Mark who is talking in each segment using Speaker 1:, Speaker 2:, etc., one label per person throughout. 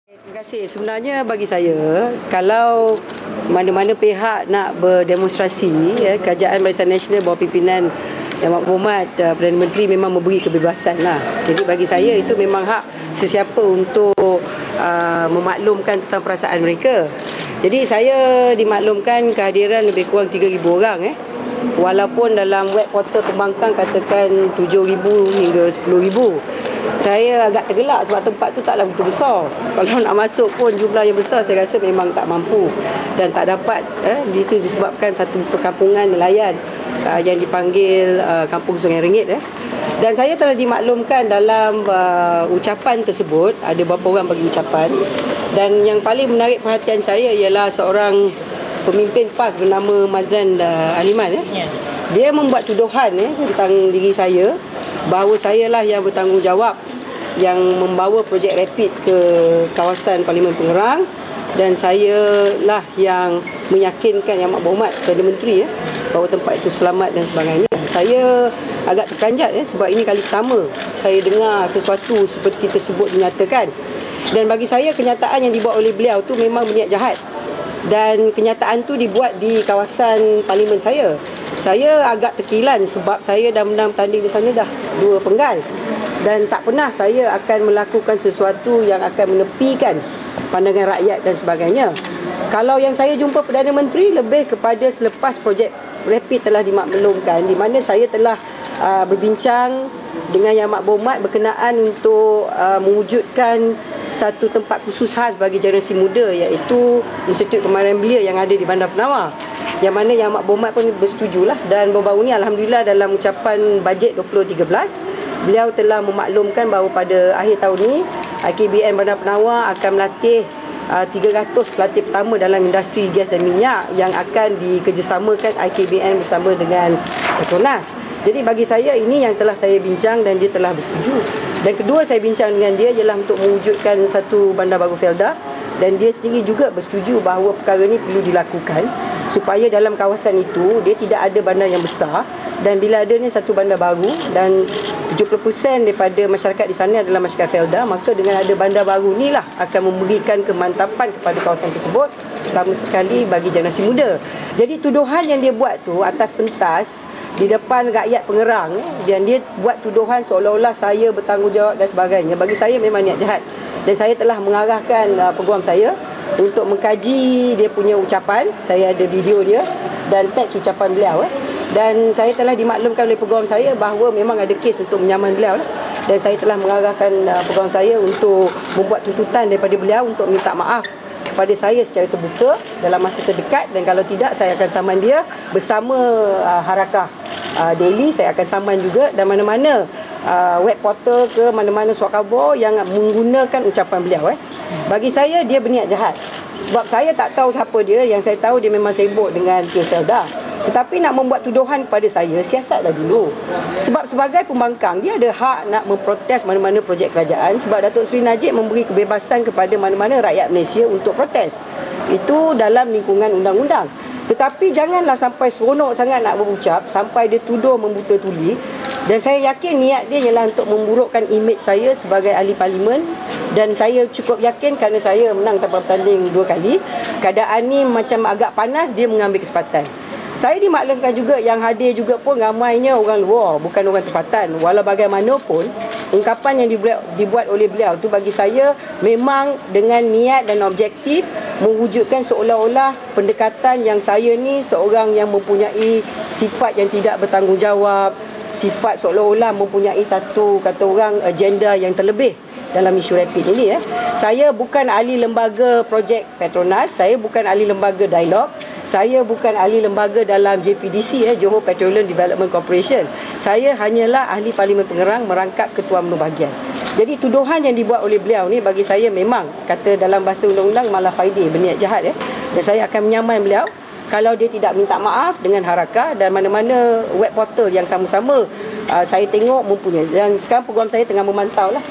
Speaker 1: Terima kasih. Sebenarnya bagi saya, kalau mana-mana pihak nak berdemonstrasi, Kerajaan Barisan Nasional bawah pimpinan Yang Berhormat Perdana Menteri memang memberi kebebasan lah. Jadi bagi saya itu memang hak sesiapa untuk memaklumkan tentang perasaan mereka. Jadi saya dimaklumkan kehadiran lebih kurang 3,000 orang. Walaupun dalam web portal pembangkang katakan 7,000 hingga 10,000. Saya agak tergelak sebab tempat tu taklah begitu besar. Kalau nak masuk pun jumlah yang besar saya rasa memang tak mampu dan tak dapat. Itu disebabkan satu perkampungan nelayan yang dipanggil Kampung Sungai Rengit. Dan saya telah dimaklumkan dalam ucapan tersebut, ada beberapa orang bagi ucapan. Dan yang paling menarik perhatian saya ialah seorang pemimpin PAS bernama Mazlan Aliman. Dia membuat tuduhan tentang diri saya, bahawa saya lah yang bertanggungjawab yang membawa projek rapid ke kawasan Parlimen Pengerang, dan saya lah yang meyakinkan Yang Berhormat Perdana Menteri bahawa tempat itu selamat dan sebagainya. Saya agak terperanjat sebab ini kali pertama saya dengar sesuatu seperti tersebut dinyatakan. Dan bagi saya kenyataan yang dibuat oleh beliau tu memang berniat jahat. Dan kenyataan tu dibuat di kawasan parlimen saya. Saya agak terkilan sebab saya dah menang tanding di sana dah 2 penggal. Dan tak pernah saya akan melakukan sesuatu yang akan menepikan pandangan rakyat dan sebagainya. Kalau yang saya jumpa Perdana Menteri lebih kepada selepas projek rapid telah dimaklumkan, di mana saya telah berbincang dengan Yang Berhormat berkenaan untuk mewujudkan satu tempat khusus khas bagi generasi muda, iaitu Institut Kemahiran Belia yang ada di Bandar Penawar, yang mana Yang Berhormat pun bersetujulah. Dan baru-baru ni Alhamdulillah dalam ucapan bajet 2013 beliau telah memaklumkan bahawa pada akhir tahun ini IKBN Bandar Penawar akan melatih 300 pelatih pertama dalam industri gas dan minyak yang akan dikerjasamakan IKBN bersama dengan Petronas. Jadi bagi saya ini yang telah saya bincang dan dia telah bersetuju. Dan kedua saya bincang dengan dia ialah untuk mewujudkan satu bandar baru Felda, dan dia sendiri juga bersetuju bahawa perkara ini perlu dilakukan supaya dalam kawasan itu dia tidak ada bandar yang besar, dan bila adanya satu bandar baru dan 70% daripada masyarakat di sana adalah masyarakat Felda, maka dengan ada bandar baru inilah akan memberikan kemantapan kepada kawasan tersebut, terutama sekali bagi generasi muda. Jadi tuduhan yang dia buat tu atas pentas di depan rakyat Pengerang, dan dia buat tuduhan seolah-olah saya bertanggungjawab dan sebagainya, bagi saya memang niat jahat. Dan saya telah mengarahkan peguam saya untuk mengkaji dia punya ucapan. Saya ada video dia dan teks ucapan beliau. Dan saya telah dimaklumkan oleh peguam saya bahawa memang ada kes untuk menyaman beliau lah. Dan saya telah mengarahkan peguam saya untuk membuat tuntutan daripada beliau untuk minta maaf kepada saya secara terbuka dalam masa terdekat, dan kalau tidak saya akan saman dia bersama Harakah Daily. Saya akan saman juga, dan mana-mana web portal ke mana-mana surat khabar yang menggunakan ucapan beliau. Bagi saya dia berniat jahat, sebab saya tak tahu siapa dia. Yang saya tahu dia memang sibuk dengan kes Felda. Tetapi nak membuat tuduhan kepada saya, siasatlah dulu. Sebab sebagai pembangkang, dia ada hak nak memprotes mana-mana projek kerajaan, sebab Datuk Seri Najib memberi kebebasan kepada mana-mana rakyat Malaysia untuk protes. Itu dalam lingkungan undang-undang. Tetapi janganlah sampai seronok sangat nak berucap sampai dia tuduh membuta tuli. Dan saya yakin niat dia ialah untuk memburukkan imej saya sebagai ahli parlimen. Dan saya cukup yakin kerana saya menang tanpa bertanding 2 kali. Keadaan ni macam agak panas, dia mengambil kesempatan. Saya dimaklumkan juga yang hadir juga pun ramainya orang luar, bukan orang tempatan. Walau bagaimanapun, ungkapan yang dibuat oleh beliau tu bagi saya memang dengan niat dan objektif mewujudkan seolah-olah pendekatan yang saya ni seorang yang mempunyai sifat yang tidak bertanggungjawab, sifat seolah-olah mempunyai satu, kata orang, agenda yang terlebih dalam isu rapid ini. Saya bukan ahli lembaga projek Petronas, saya bukan ahli lembaga Dialog, saya bukan ahli lembaga dalam JPDC, Johor Petroleum Development Corporation. Saya hanyalah ahli Parlimen Pengerang merangkap ketua UMNO bahagian. Jadi tuduhan yang dibuat oleh beliau ni bagi saya memang, kata dalam bahasa undang-undang, malah faidi, berniat jahat. Dan saya akan menyaman beliau kalau dia tidak minta maaf dengan Harakah dan mana-mana web portal yang sama-sama saya tengok mempunyai. Dan sekarang peguam saya tengah memantau lah.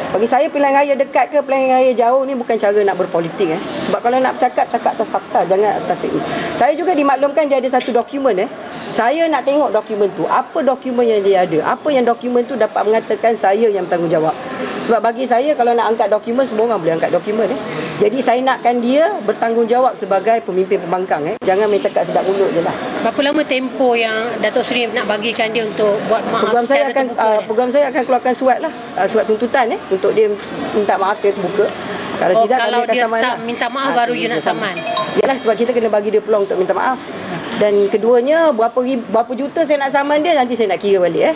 Speaker 1: Bagi saya pilihan raya dekat ke pilihan raya jauh ni bukan cara nak berpolitik. Sebab kalau nak bercakap, cakap atas fakta, jangan atas fake news. Saya juga dimaklumkan dia ada satu dokumen Saya nak tengok dokumen tu. Apa dokumen yang dia ada? Apa yang dokumen tu dapat mengatakan saya yang bertanggungjawab? Sebab bagi saya kalau nak angkat dokumen, semua orang boleh angkat dokumen. Jadi saya nakkan dia bertanggungjawab sebagai pemimpin pembangkang. Jangan main cakap sedap mulut je lah.
Speaker 2: Berapa lama tempoh yang Datuk Seri nak bagikan dia untuk buat maaf secara terbuka?
Speaker 1: Program saya akan keluarkan surat lah. Surat tuntutan untuk dia minta maaf secara terbuka. Kalau tidak,
Speaker 2: kalau dia
Speaker 1: tak
Speaker 2: minta maaf baru you nak saman.
Speaker 1: Yalah, sebab kita kena bagi dia peluang untuk minta maaf. Dan keduanya, berapa juta saya nak saman dia, nanti saya nak kira balik.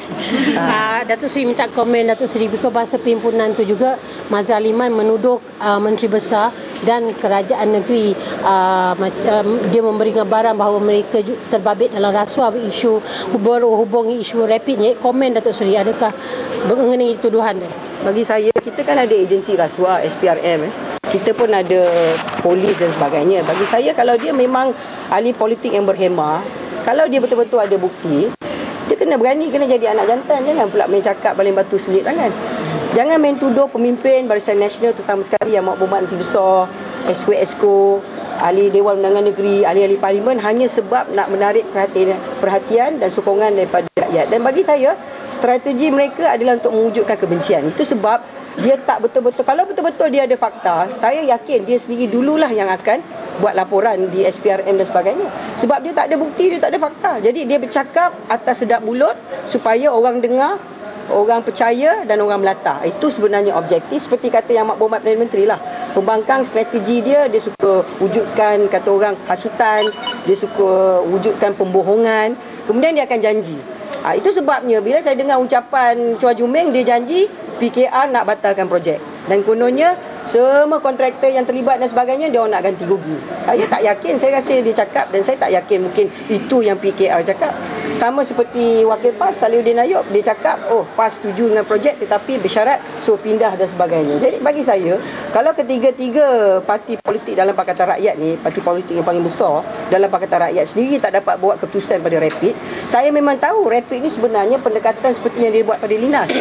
Speaker 2: Datuk Seri minta komen Datuk Seri, because bahasa perhimpunan tu juga Mazhar Aliman menuduh Menteri Besar dan kerajaan negeri dia memberi gambaran bahawa mereka terbabit dalam rasuah isu berhubungi isu rapid ni. Komen Datuk Seri, adakah mengenai tuduhan tu?
Speaker 1: Bagi saya, kita kan ada agensi rasuah SPRM. Kita pun ada polis dan sebagainya. Bagi saya, kalau dia memang ahli politik yang berhemah, kalau dia betul-betul ada bukti, dia kena berani, kena jadi anak jantan. Jangan pula main cakap baling batu sebelit tangan. Jangan main tuduh pemimpin Barisan Nasional, terutama sekali yang Mak Berhormat Menteri Besar, Esko, ahli Dewan Undangan Negeri, ahli-ahli Parlimen, hanya sebab nak menarik perhatian dan sokongan daripada rakyat. Dan bagi saya, strategi mereka adalah untuk mewujudkan kebencian. Itu sebab dia tak betul-betul, kalau betul-betul dia ada fakta, saya yakin dia sendiri dululah yang akan buat laporan di SPRM dan sebagainya. Sebab dia tak ada bukti, dia tak ada fakta. Jadi dia bercakap atas sedap mulut supaya orang dengar, orang percaya dan orang melata. Itu sebenarnya objektif. Seperti kata yang Mak Berhormat Perdana Menteri lah, pembangkang strategi dia suka wujudkan, kata orang, hasutan, dia suka wujudkan pembohongan, kemudian dia akan janji. Itu sebabnya bila saya dengar ucapan Chua Ju-meng, dia janji PKR nak batalkan projek. Dan kononnya semua kontraktor yang terlibat dan sebagainya, dia orang nak ganti rugi. Saya tak yakin, saya rasa dia cakap, dan saya tak yakin mungkin itu yang PKR cakap. Sama seperti Wakil PAS Salihuddin Ayub, dia cakap PAS setuju dengan projek tetapi bersyarat so pindah dan sebagainya. Jadi bagi saya, kalau ketiga-tiga parti politik dalam Pakatan Rakyat ni, parti politik yang paling besar dalam Pakatan Rakyat sendiri tak dapat buat keputusan pada rapid, saya memang tahu rapid ni sebenarnya pendekatan seperti yang dia buat pada Linas.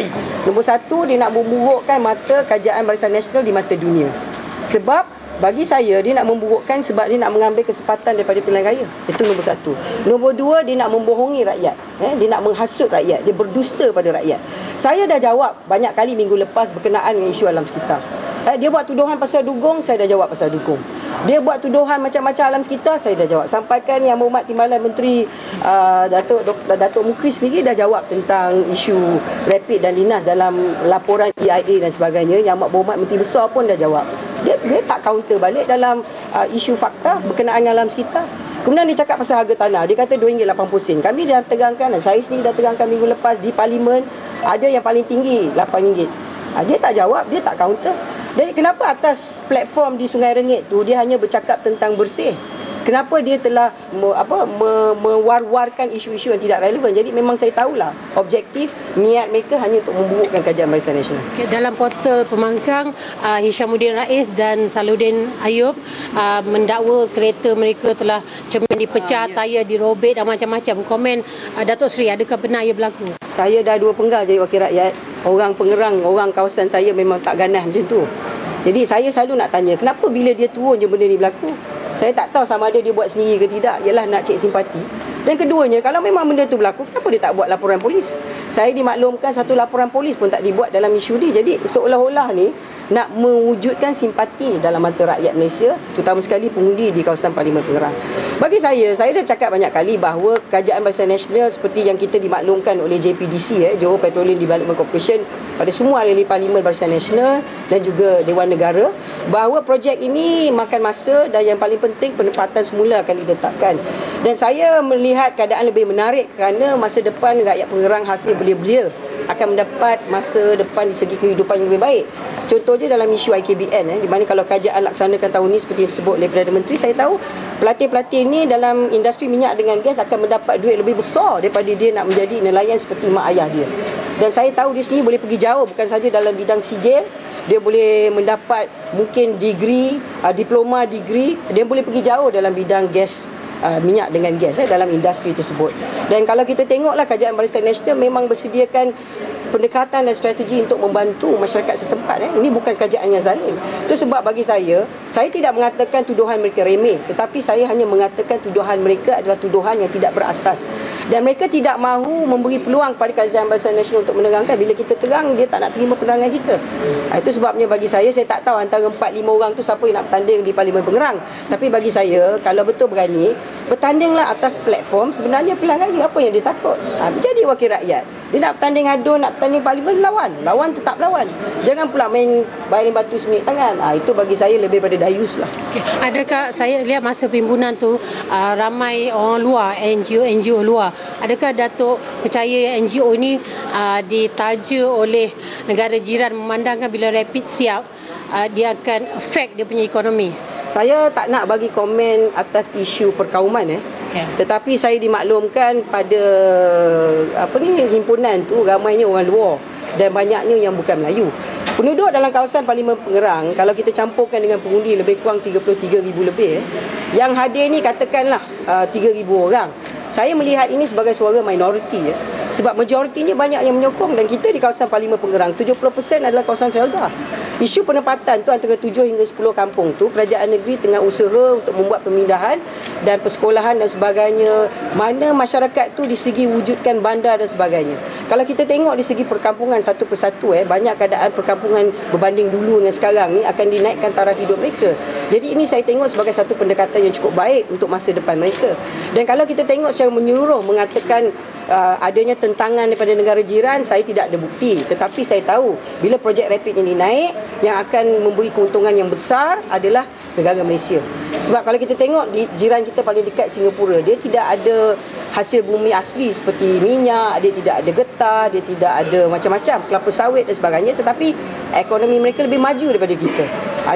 Speaker 1: Nombor satu, dia nak memburukkan mata kajian Barisan Nasional di mata dunia. Sebab bagi saya, dia nak memburukkan sebab dia nak mengambil kesempatan daripada pilihan raya. Itu nombor satu. Nombor dua, dia nak membohongi rakyat. Dia nak menghasut rakyat. Dia berdusta pada rakyat. Saya dah jawab banyak kali minggu lepas berkenaan dengan isu alam sekitar. Dia buat tuduhan pasal dugong, saya dah jawab pasal dugong. Dia buat tuduhan macam-macam alam sekitar, saya dah jawab. Sampaikan Yang Berhormat Timbalan Menteri Datuk Mukris sendiri dah jawab tentang isu rapid dan Linas dalam laporan EIA dan sebagainya. Yang Mak Berhormat Menteri Besar pun dah jawab. Dia tak counter balik dalam isu fakta berkenaan dengan alam sekitar. Kemudian dia cakap pasal harga tanah. Dia kata RM2.80. Kami dah terangkan, dan saya sendiri dah terangkan minggu lepas di Parlimen, ada yang paling tinggi RM8. Dia tak jawab, dia tak counter. Jadi kenapa atas platform di Sungai Rengit tu dia hanya bercakap tentang bersih? Kenapa dia telah mewar-warkan isu-isu yang tidak relevan? Jadi memang saya tahulah objektif niat mereka hanya untuk memburukkan kajian Barisan Nasional.
Speaker 2: Dalam portal pembangkang, Hishamuddin Rais dan Salihuddin Ayub mendakwa kereta mereka telah cermin dipecah, tayar dirobek dan macam-macam. Komen Datuk Seri, adakah benar ia berlaku?
Speaker 1: Saya dah 2 penggal jadi wakil rakyat. Orang pengerang, orang kawasan saya memang tak ganas macam tu. Jadi saya selalu nak tanya, kenapa bila dia turun je benda ni berlaku? Saya tak tahu sama ada dia buat sendiri ke tidak. Ialah nak cek simpati. Dan keduanya, kalau memang benda tu berlaku, kenapa dia tak buat laporan polis? Saya dimaklumkan satu laporan polis pun tak dibuat dalam isu ni. Jadi seolah-olah ni nak mewujudkan simpati dalam mata rakyat Malaysia, terutama sekali pengundi di kawasan Parlimen Pengerang. Bagi saya dah cakap banyak kali bahawa kajian Barisan Nasional seperti yang kita dimaklumkan oleh JPDC, Johor Petroleum Development Corporation, pada semua ahli Parlimen Barisan Nasional dan juga Dewan Negara, bahawa projek ini makan masa dan yang paling penting penempatan semula akan ditetapkan. Dan saya melihat keadaan lebih menarik kerana masa depan rakyat Pengerang hasil belia-belia akan mendapat masa depan di segi kehidupan yang lebih baik. Contohnya dalam isu IKBN, di mana kalau kajian laksanakan tahun ini seperti yang disebut oleh Perdana Menteri, saya tahu pelatih-pelatih ini dalam industri minyak dengan gas akan mendapat duit lebih besar daripada dia nak menjadi nelayan seperti mak ayah dia. Dan saya tahu dia sendiri boleh pergi jauh, bukan saja dalam bidang sijil, dia boleh mendapat mungkin degree, diploma degree, dia boleh pergi jauh dalam bidang gas, minyak dengan gas dalam industri tersebut. Dan kalau kita tengoklah kajian Barisan Nasional memang bersediakan pendekatan dan strategi untuk membantu masyarakat setempat. Ini bukan kerajaan yang zalim. Itu sebab bagi saya tidak mengatakan tuduhan mereka remeh, tetapi saya hanya mengatakan tuduhan mereka adalah tuduhan yang tidak berasas. Dan mereka tidak mahu memberi peluang kepada Kerajaan Barisan Nasional untuk menerangkan. Bila kita terang, dia tak nak terima penerangan kita. Itu sebabnya bagi saya tak tahu antara 4-5 orang tu siapa yang nak bertanding di Parlimen Pengerang. Tapi bagi saya, kalau betul berani, bertandinglah atas platform sebenarnya pilihan raya. Apa yang dia takut? Jadi wakil rakyat. Dia nak bertanding aduh, nak bertanding Parlimen, lawan tetap lawan. Jangan pula main bayarin batu seminit tangan. Itu bagi saya lebih pada dayus lah.
Speaker 2: Adakah saya lihat masa perhimpunan tu ramai orang luar, NGO luar. Adakah Datuk percaya NGO ni ditaja oleh negara jiran memandangkan bila rapid siap dia akan affect dia punya ekonomi?
Speaker 1: Saya tak nak bagi komen atas isu perkauman Tetapi saya dimaklumkan pada himpunan tu ramainya orang luar dan banyaknya yang bukan Melayu. Penduduk dalam kawasan Parlimen Pengerang, kalau kita campurkan dengan pengundi lebih kurang 33,000 lebih, yang hadir ni katakanlah 3,000 orang. Saya melihat ini sebagai suara minoriti sebab majoritinya banyak yang menyokong, dan kita di kawasan Parlimen Pengerang 70% adalah kawasan Felda. Isu penempatan tu antara 7 hingga 10 kampung tu kerajaan negeri tengah usaha untuk membuat pemindahan dan persekolahan dan sebagainya, mana masyarakat tu di segi wujudkan bandar dan sebagainya. Kalau kita tengok di segi perkampungan satu persatu banyak keadaan perkampungan berbanding dulu dengan sekarang ni akan dinaikkan taraf hidup mereka. Jadi ini saya tengok sebagai satu pendekatan yang cukup baik untuk masa depan mereka. Dan kalau kita tengok secara menyeluruh mengatakan adanya tentangan daripada negara jiran, saya tidak ada bukti. Tetapi saya tahu bila projek rapid ini naik, yang akan memberi keuntungan yang besar adalah negara Malaysia. Sebab kalau kita tengok di jiran kita paling dekat Singapura, dia tidak ada hasil bumi asli seperti minyak, dia tidak ada getah, dia tidak ada macam-macam kelapa sawit dan sebagainya, tetapi ekonomi mereka lebih maju daripada kita.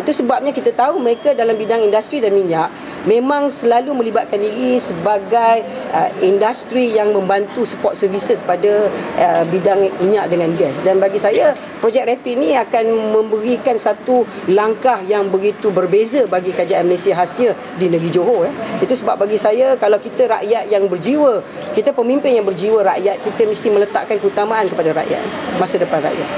Speaker 1: Itu sebabnya kita tahu mereka dalam bidang industri dan minyak memang selalu melibatkan diri sebagai industri yang membantu support services pada bidang minyak dengan gas. Dan bagi saya, projek rapid ni akan memberikan satu langkah yang begitu berbeza bagi kerajaan Malaysia khasnya di negeri Johor. Itu sebab bagi saya, kalau kita rakyat yang berjiwa, kita pemimpin yang berjiwa rakyat, kita mesti meletakkan keutamaan kepada rakyat, masa depan rakyat.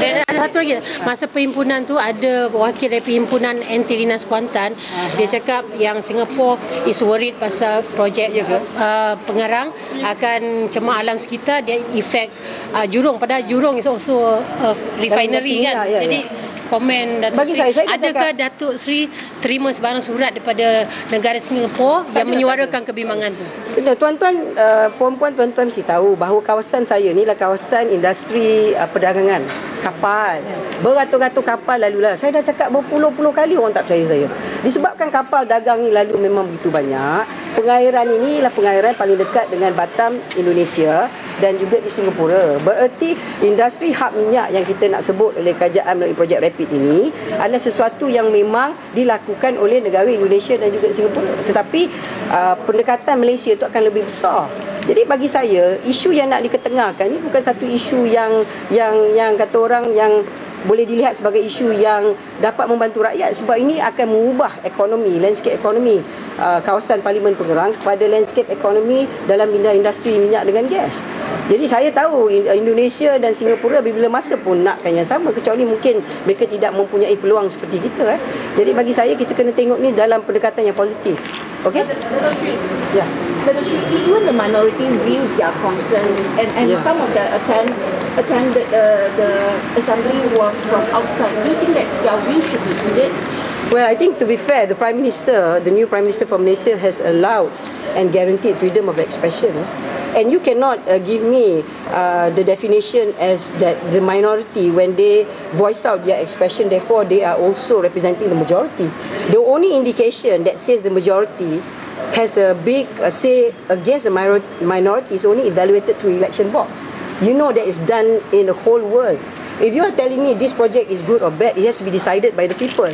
Speaker 2: Dan ada satu lagi, masa perhimpunan tu ada wakil dari perhimpunan Antilinas Kuantan, dia cakap yang Singapore is worried pasal projek Pengerang akan cemar alam sekitar, dia efek Jurong, padahal Jurong is also refinery kan. Jadi komen Datuk
Speaker 1: bagi
Speaker 2: Seri,
Speaker 1: saya
Speaker 2: adakah Datuk Seri terima sebarang surat daripada negara Singapura yang menyuarakan kebimbangan tu?
Speaker 1: Tuan-tuan, puan-puan, tuan-tuan mesti tahu bahawa kawasan saya ni adalah kawasan industri perdagangan kapal. Beratus-ratus kapal lalu lalang. Saya dah cakap berpuluh-puluh kali, orang tak percaya saya. Disebabkan kapal dagang ni lalu memang begitu banyak, pengairan ini adalah pengairan paling dekat dengan Batam, Indonesia, dan juga di Singapura. Bererti industri hub minyak yang kita nak sebut oleh kerajaan melalui projek rapid ini adalah sesuatu yang memang dilakukan oleh negara Indonesia dan juga Singapura. Tetapi pendekatan Malaysia itu akan lebih besar. Jadi bagi saya, isu yang nak diketengahkan ini bukan satu isu yang kata orang yang boleh dilihat sebagai isu yang dapat membantu rakyat, sebab ini akan mengubah ekonomi, landscape ekonomi kawasan Parlimen Pengerang kepada landscape ekonomi dalam bidang industri minyak dengan gas. Jadi saya tahu Indonesia dan Singapura bila masa pun nakkan yang sama, kecuali mungkin mereka tidak mempunyai peluang seperti kita. Jadi bagi saya, kita kena tengok ni dalam pendekatan yang positif. Okey?
Speaker 3: Yeah. Datuk Sri, even the minority view their concerns, and some of the attended the assembly was from outside. Do you think that their view should be heeded?
Speaker 1: Well, I think to be fair, the Prime Minister, the new Prime Minister from Malaysia, has allowed and guaranteed freedom of expression. And you cannot give me the definition as that the minority, when they voice out their expression, therefore they are also representing the majority. The only indication that says the majority has a big say against the minority is only evaluated through election box. You know that is done in the whole world. If you are telling me this project is good or bad, it has to be decided by the people.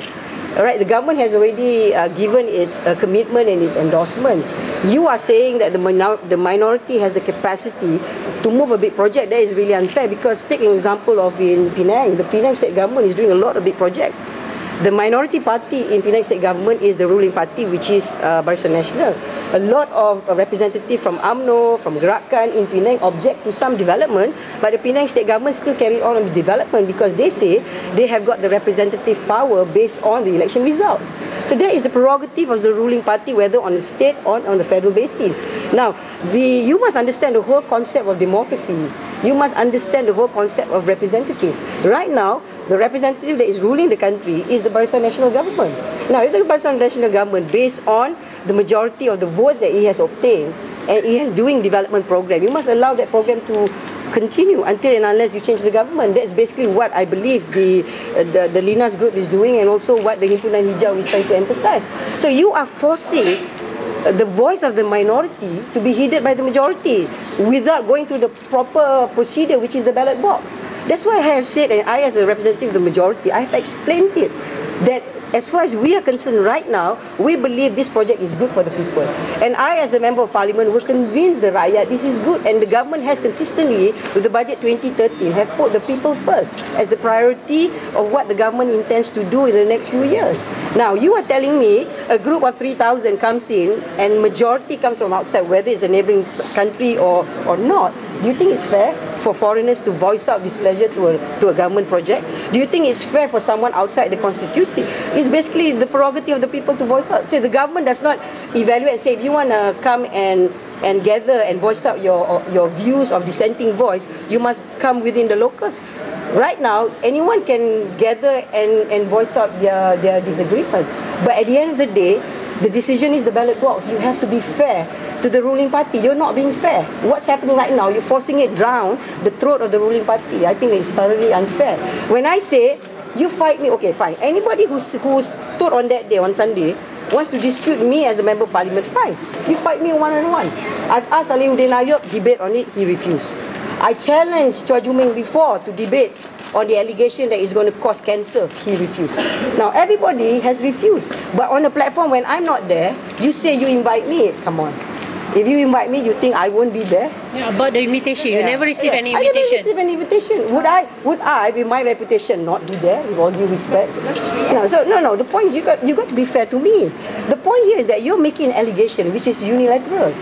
Speaker 1: Alright, the government has already given its commitment and its endorsement. You are saying that the minority has the capacity to move a big project. That is really unfair, because take an example of in Penang, the Penang state government is doing a lot of big projects. The minority party in Penang State Government is the ruling party, which is Barisan Nasional. A lot of representatives from UMNO, from Gerakan in Penang object to some development, but the Penang State Government still carry on with development because they say they have got the representative power based on the election results. So that is the prerogative of the ruling party, whether on the state or on the federal basis. Now, you must understand the whole concept of democracy. You must understand the whole concept of representative. Right now, the representative that is ruling the country is the Barisan Nasional Government. Now, if the Barisan Nasional Government, based on the majority of the votes that he has obtained, and he has doing development program, you must allow that program to continue until and unless you change the government. That's basically what I believe the Linas group is doing, and also what the Himpunan Hijau is trying to emphasize. So you are forcing the voice of the minority to be heeded by the majority without going through the proper procedure, which is the ballot box. That's why I have said, and I as a representative of the majority, I have explained it, that as far as we are concerned right now, we believe this project is good for the people. And I as a Member of Parliament will convince the rakyat this is good. And the government has consistently, with the budget 2013, have put the people first as the priority of what the government intends to do in the next few years. Now, you are telling me a group of 3,000 comes in and majority comes from outside, whether it's a neighbouring country or not. Do you think it's fair for foreigners to voice out displeasure to a government project? Do you think it's fair for someone outside the constituency? It's basically the prerogative of the people to voice out. So the government does not evaluate and say, if you want to come and gather and voice out your views of dissenting voice, you must come within the locals. Right now, anyone can gather and voice out their disagreement. But at the end of the day, the decision is the ballot box. You have to be fair to the ruling party. You're not being fair. What's happening right now, you're forcing it down the throat of the ruling party. I think it's thoroughly unfair. When I say, you fight me, okay, fine. Anybody who stood on that day, on Sunday, wants to dispute me as a Member of Parliament, fine. You fight me one-on-one. I've asked Aliuddin Ayub debate on it, he refused. I challenged Chua Ju Ming before to debate on the allegation that it's going to cause cancer. He refused. Now, everybody has refused. But on a platform when I'm not there, you say you invite me. Come on. If you invite me, you think I won't be there?
Speaker 2: Yeah, about the invitation. You never receive any
Speaker 1: I
Speaker 2: invitation.
Speaker 1: never receive any invitation. Would I, with my reputation, not be there, with all due respect? No, the point is you got to be fair to me. The point here is that you're making an allegation which is unilateral.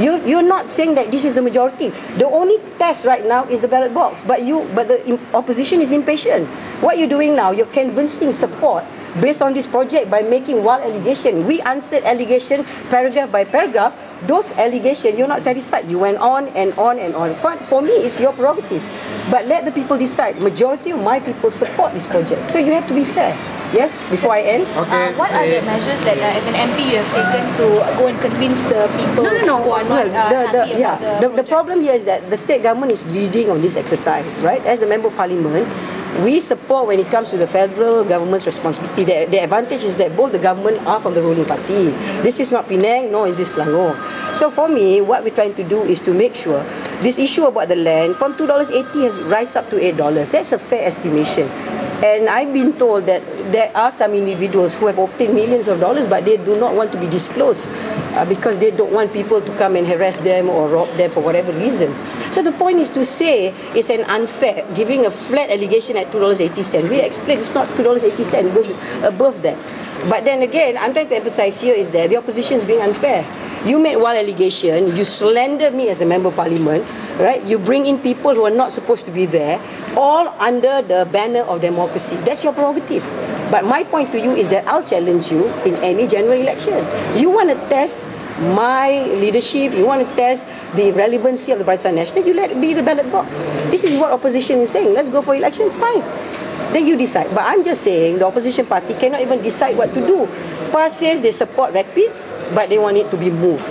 Speaker 1: You're not saying that this is the majority. The only test right now is the ballot box. But the opposition is impatient. What you're doing now, you're convincing support based on this project by making wild allegation. We answered allegation paragraph by paragraph. Those allegations, you're not satisfied. You went on and on and on. For me, it's your prerogative. But let the people decide. Majority of my people support this project. So you have to be fair. Yes, before I end.
Speaker 4: Okay.
Speaker 3: What are the measures that as an MP you have taken to go and convince the people who are not happy about
Speaker 1: the problem here is that the state government is leading on this exercise, right? As a Member of Parliament, we support when it comes to the federal government's responsibility. The advantage is that both the government are from the ruling party. This is not Penang, nor is this Selangor. So for me, what we're trying to do is to make sure this issue about the land from $2.80 has rise up to $8. That's a fair estimation. And I've been told that there are some individuals who have obtained millions of dollars, but they do not want to be disclosed because they don't want people to come and harass them or rob them for whatever reasons. So the point is to say it's an unfair, giving a flat allegation at $2.80. We explain it's not $2.80, it goes above that. But then again, I'm trying to emphasize here is that the opposition is being unfair. You made one allegation, you slander me as a Member of Parliament, right? You bring in people who are not supposed to be there, all under the banner of democracy. That's your prerogative. But my point to you is that I'll challenge you in any general election. You want to test my leadership, you want to test the relevancy of the Barisan Nasional, you let it be the ballot box. This is what opposition is saying. Let's go for election, fine. Then you decide. But I'm just saying the opposition party cannot even decide what to do. PAS says they support Rapid, but they want it to be moved.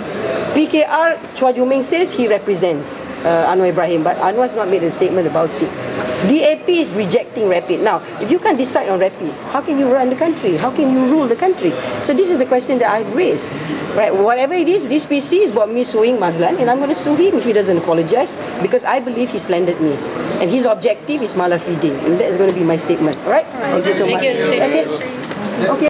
Speaker 1: PKR, Chua Ju Ming says he represents Anwar Ibrahim, but Anwar's not made a statement about it. DAP is rejecting Rapid. Now, if you can't decide on Rapid, how can you run the country? How can you rule the country? So this is the question that I've raised. Right, whatever it is, this PC is about me suing Mazlan, and I'm going to sue him if he doesn't apologize, because I believe he slandered me. And his objective is Mala Fide, and that is going to be my statement. All right? Thank you so much. That's it. Okay.